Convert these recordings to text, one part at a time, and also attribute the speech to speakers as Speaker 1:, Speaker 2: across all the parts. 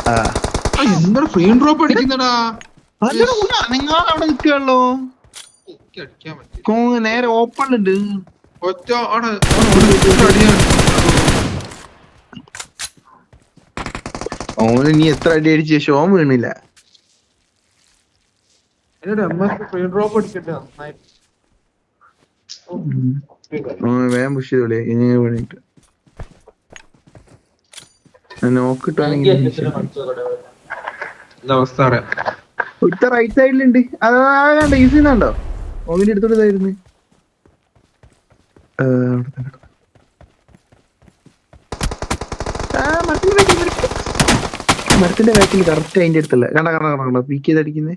Speaker 1: ആ
Speaker 2: എന്താ free drop അടിക്കുന്നടാ.
Speaker 1: നിങ്ങൾ അവിടെ നിൽക്കുകയുള്ളൂ.
Speaker 2: അടിക്കാൻ പറ്റും.
Speaker 1: നേരെ ഓപ്പണിലുണ്ട്.
Speaker 2: ഒറ്റ അടിയാണ്.
Speaker 1: ഓന് നീ എത്ര അടി അടിച്ച ഷോ വീണില്ല.
Speaker 2: എന്നോട് എംഎസ് ഫ്രീ ഡ്രോപ്പ് അടിക്കട്ടെ.
Speaker 1: വേഗം പുഷ് ചെയ്തോളെ ഇനി വേണിട്ട് നോക്കിട്ടാണെങ്കിൽ
Speaker 2: അവസ്ഥ അറിയാം.
Speaker 1: ഒറ്റ റൈറ്റ് സൈഡിലുണ്ട്. അതാണ്ട് ഈസിന്നുണ്ടോ ഓവിന്റെ അടുത്തോട്ട് ഇതായിരുന്നു. മരത്തിന്റെ ബാക്കിൽ കറക്റ്റ് അതിന്റെ അടുത്തല്ല. കണ്ടോ പീക്ക് ചെയ്ത് അടിക്കുന്നേ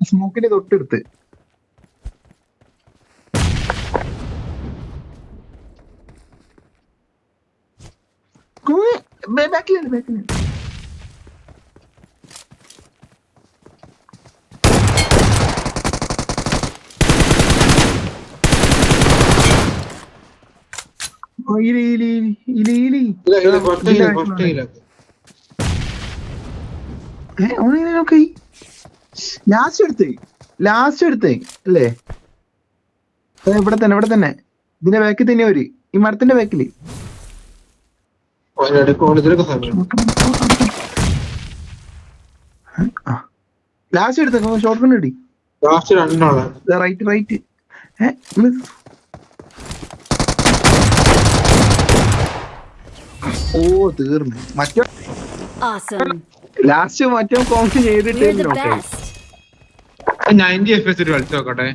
Speaker 1: സ്മോക്കിന്റെ തൊട്ടടുത്ത്. ബാക്കിലുണ്ട്. ലാസ്റ്റ് എടുത്ത് അല്ലേ? ഇവിടെ തന്നെ ഇതിന്റെ ബാക്കിൽ തന്നെ ഒരു ഈ മരത്തിന്റെ ബാക്കില് ലാസ്റ്റ് എടുത്ത ഷോർട്ട് ഗൺ ഇടി. റൈറ്റ് ഓ തീർന്നു. മറ്റോ ലാസ്റ്റ് മറ്റോ കോൺസ് ചെയ്തിട്ട്
Speaker 2: 90 FPS കളിച്ചു നോക്കട്ടെ.